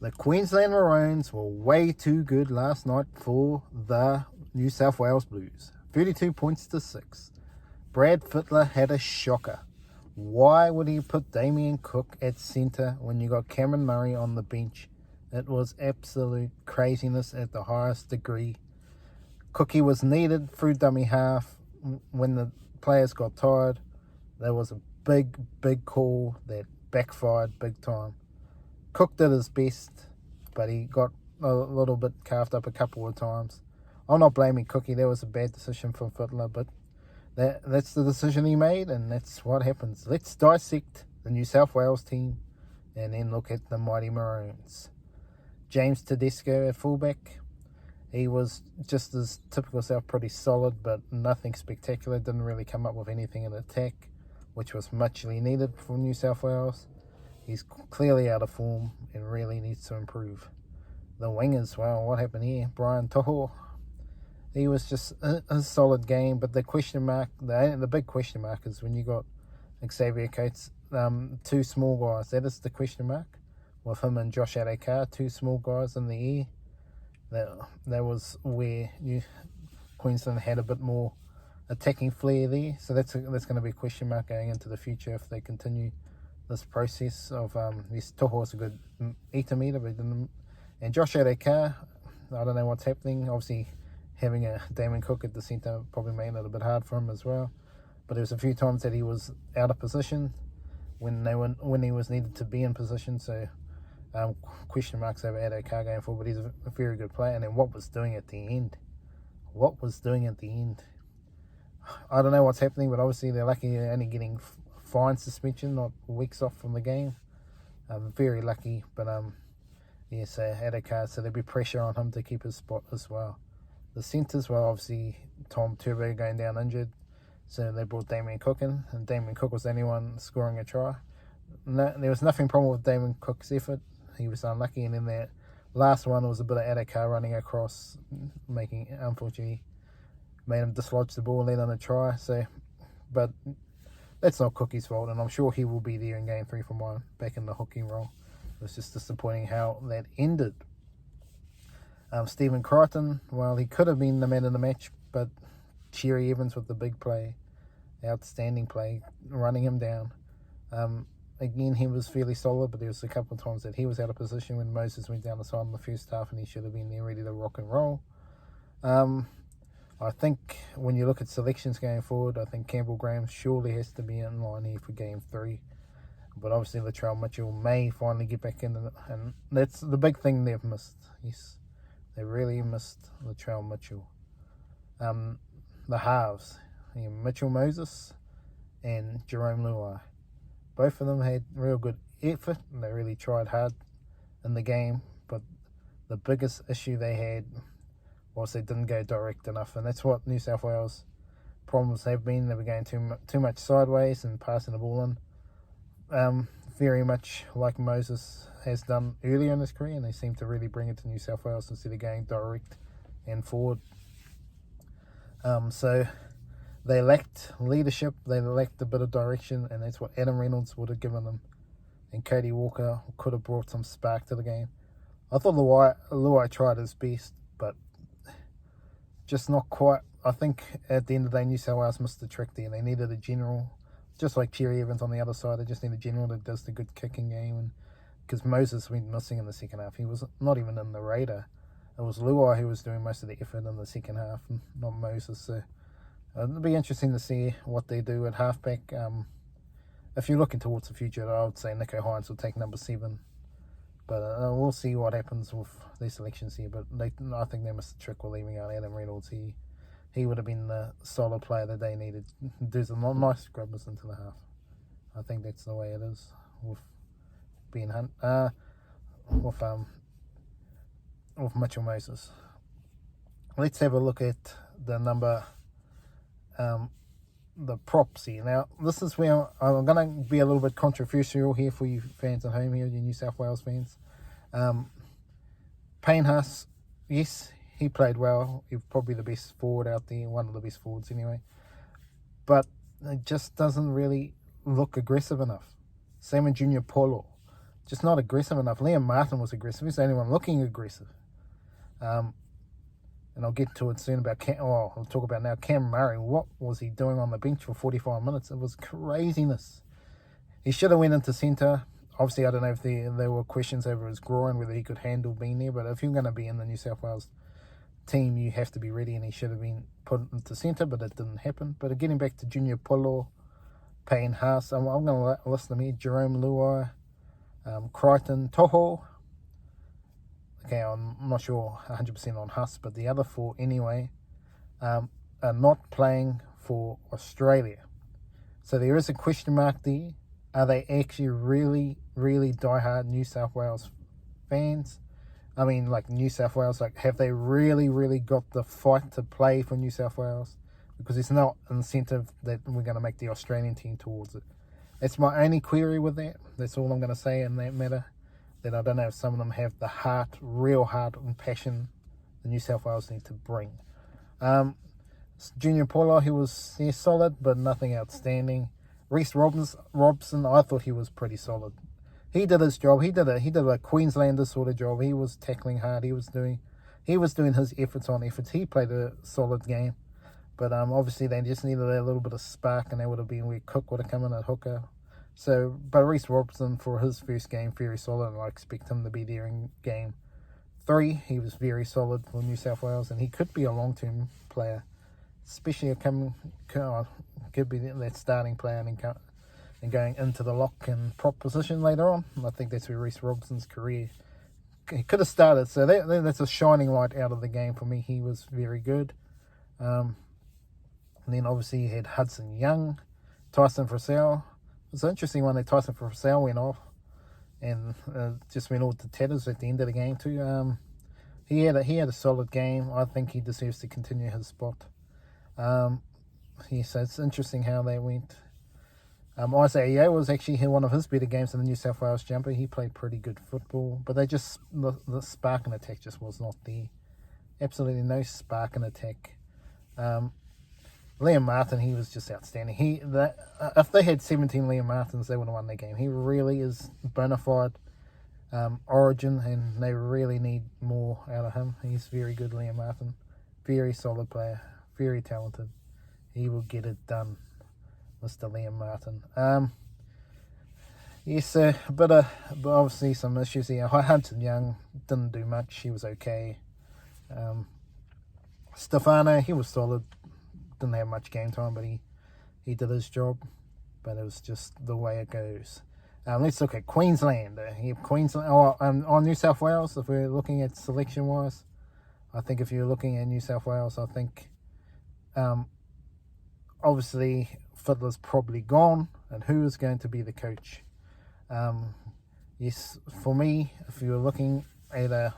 The Queensland Maroons were way too good last night for the New South Wales Blues. 32 points to 6. Brad Fittler had a shocker. Why would he put Damien Cook at centre when you got Cameron Murray on the bench? It was absolute craziness at the highest degree. Cookie was needed through dummy half when the players got tired. There was a big call that backfired big time. Cook did his best, but he got a little bit carved up a couple of times. I'm not blaming Cookie. That was a bad decision from Fittler, but that's the decision he made, and that's what happens. Let's dissect the New South Wales team and then look at the mighty Maroons. James Tedesco at fullback. He was just his typical self, pretty solid, but nothing spectacular. Didn't really come up with anything in attack, which was muchly needed for New South Wales. He's clearly out of form and really needs to improve. The wingers, well, what happened here? Brian To'o, he was just a solid game, but the question mark, the big question mark is when you got Xavier Coates, two small guys. That is the question mark. With him and Josh Adokar, two small guys in the air. That was where Queensland had a bit more attacking flair there. So that's going to be a question mark going into the future if they continue this process of this. Toho's a good eater meter, but and Josh Adokar, I don't know what's happening. Obviously, having a Damon Cook at the centre probably made it a bit hard for him as well. But there was a few times that he was out of position when he was needed to be in position. So question marks over Adokar going forward, but he's a very good player. And then what was doing at the end? I don't know what's happening, but obviously they're lucky they're only getting fine suspension, not weeks off from the game. Very lucky, but so Adokar, so there'll be pressure on him to keep his spot as well. The centres, well, obviously Tom Turbo going down injured, so they brought Damien Cook in, and Damien Cook was the only one scoring a try. No, there was nothing problem with Damien Cook's effort. He was unlucky, and then that last one was a bit of Adokar running across, unfortunately made him dislodge the ball and let on a try. So, but that's not Cookie's fault, and I'm sure he will be there in game 3 for mine, back in the hooking role. It was just disappointing how that ended. Stephen Crichton, well, he could have been the man of the match, but Cherry Evans with the big play, outstanding play, running him down. Again, he was fairly solid, but there was a couple of times that he was out of position when Moses went down the side in the first half, and he should have been there ready to rock and roll. I think when you look at selections going forward, I think Campbell Graham surely has to be in line here for game 3. But obviously Latrell Mitchell may finally get back in, and that's the big thing they've missed. Yes, they really missed Latrell Mitchell. The halves, Mitchell Moses and Jerome Luai. Both of them had real good effort, and they really tried hard in the game, but the biggest issue they had was they didn't go direct enough, and that's what New South Wales problems have been. They were going too much sideways and passing the ball in, very much like Moses has done earlier in his career, and they seem to really bring it to New South Wales instead of going direct and forward. So they lacked leadership, they lacked a bit of direction, and that's what Adam Reynolds would have given them. And Cody Walker could have brought some spark to the game. I thought Luai tried his best, but just not quite. I think at the end of the day, New South Wales missed the trick there. They needed a general, just like Cherry Evans on the other side. They just need a general that does the good kicking game. And because Moses went missing in the second half, he was not even in the radar. It was Luai who was doing most of the effort in the second half, not Moses. So it'll be interesting to see what they do at halfback. If you're looking towards the future, I would say Nico Hines will take number 7. But we'll see what happens with their selections here. But I think they missed the trick with leaving out Adam Reynolds. He would have been the solid player that they needed. Do some nice grubbers into the half. I think that's the way it is with Ben Hunt. With Mitchell Moses. Let's have a look at the number, the props here. Now, this is where I'm going to be a little bit controversial here for you fans at home here, you New South Wales fans. Payne Haas, yes, he played well. He's probably the best forward out there, one of the best forwards anyway. But it just doesn't really look aggressive enough. Same with Junior Polo. just not aggressive enough. Liam Martin was aggressive. He's the only one looking aggressive. And I'll get to it soon about I'll talk about now Cam Murray. What was he doing on the bench for 45 minutes? It was craziness. He should have went into centre. Obviously, I don't know if there were questions over his groin, whether he could handle being there. But if you're going to be in the New South Wales team, you have to be ready, and he should have been put into centre, but it didn't happen. But getting back to Junior Polo, Payne Haas, I'm going to list them here. Jerome Luai, Crichton, Toho. Okay, I'm not sure 100% on Haas, but the other 4 anyway are not playing for Australia. So there is a question mark there. Are they actually really, really diehard New South Wales fans? I mean, like New South Wales, like have they really, really got the fight to play for New South Wales? Because it's not incentive that we're going to make the Australian team towards it. That's my only query with that. That's all I'm going to say in that matter. That I don't know if some of them have the heart, real heart and passion the New South Wales need to bring. Junior Paulo, he was solid, but nothing outstanding. Reece Robson, I thought he was pretty solid. He did his job. He did a Queenslander sort of job. He was tackling hard. He was doing his efforts on efforts. He played a solid game. But obviously they just needed a little bit of spark, and that would have been where Cook would have come in at hooker. So, but Reece Robson, for his first game, very solid, and I expect him to be there in game 3. He was very solid for New South Wales, and he could be a long-term player, especially could be that starting player and going into the lock and prop position later on. I think that's where Reece Robson's career he could have started. So that's a shining light out of the game for me. He was very good. And then obviously you had Hudson Young, Tyson Frizzell. It was an interesting one that Tyson Frizzell went off and just went all to tatters at the end of the game too. He had a solid game. I think he deserves to continue his spot. So it's interesting how they went. Isaiah Yeo was actually one of his better games in the New South Wales jumper. He played pretty good football, but the spark and attack just was not there. Absolutely no spark and attack. Liam Martin, he was just outstanding. If they had 17 Liam Martins, they would have won their game. He really is bona fide origin, and they really need more out of him. He's very good, Liam Martin. Very solid player. Very talented. He will get it done, Mr. Liam Martin. Yes, but obviously some issues here. Hudson Young didn't do much. He was okay. Stefano, he was solid. Didn't have much game time, but he did his job. But it was just the way it goes. Let's look at Queensland. On New South Wales, if we're looking at selection-wise, I think if you're looking at New South Wales, I think obviously Fittler's probably gone, and who is going to be the coach? Yes, for me, if you're looking at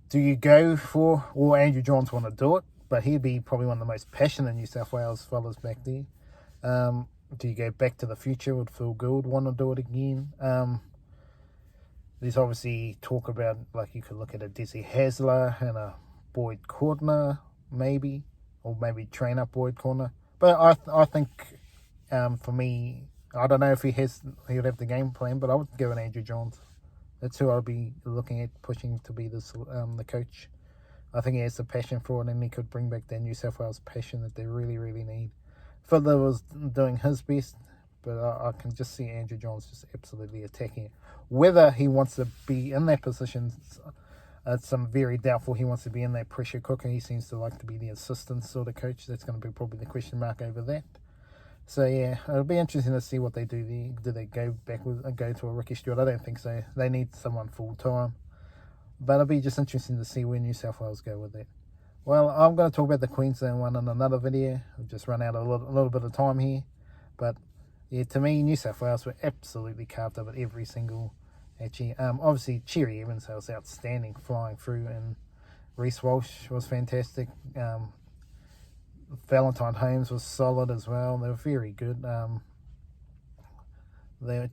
do you go for, or Andrew Johns want to do it, but he'd be probably one of the most passionate New South Wales fellas back there. Do you go back to the future? Would Phil Gould want to do it again? There's obviously talk about, like, you could look at a Desi Hasler and a Boyd Cordner, maybe, or maybe train up Boyd Cordner. But I think, for me, I don't know if he would have the game plan, but I would give it Andrew Johns. That's who I'll be looking at pushing to be the coach. I think he has the passion for it, and he could bring back that New South Wales passion that they really, really need. Fittler was doing his best, but I can just see Andrew Johns just absolutely attacking it. Whether he wants to be in that position, it's very doubtful. He wants to be in that pressure cooker. He seems to like to be the assistant sort of coach. That's going to be probably the question mark over that. So yeah, it'll be interesting to see what they do there. Do they go to a Ricky Stewart? I don't think so. They need someone full time. But it'll be just interesting to see where New South Wales go with that. Well, I'm going to talk about the Queensland one in another video. I've just run out a little bit of time here. But yeah, to me, New South Wales were absolutely carved up at every single. Actually, obviously, Cherry Evans was outstanding flying through, and Reece Walsh was fantastic. Valentine Holmes was solid as well. They were very good.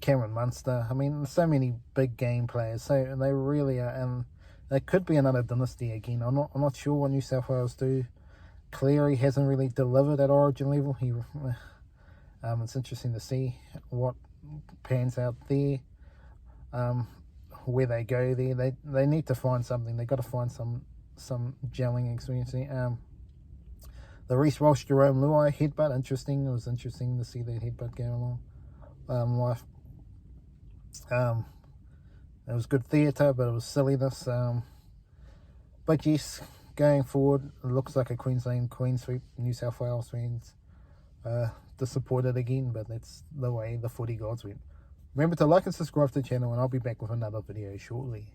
Cameron Munster. I mean, so many big game players. So they really are, and they could be another dynasty again. I'm not sure what New South Wales do. Cleary hasn't really delivered at Origin level. It's interesting to see what pans out there. where they go there. They need to find something. They got to find some gelling experience there. The Reece Walsh Jerome Luai headbutt, interesting. It was interesting to see that headbutt go along. It was good theatre, but it was silliness. But yes, going forward, it looks like a Queensland Queen sweep. New South Wales fans disappointed again, but that's the way the footy gods went. Remember to like and subscribe to the channel, and I'll be back with another video shortly.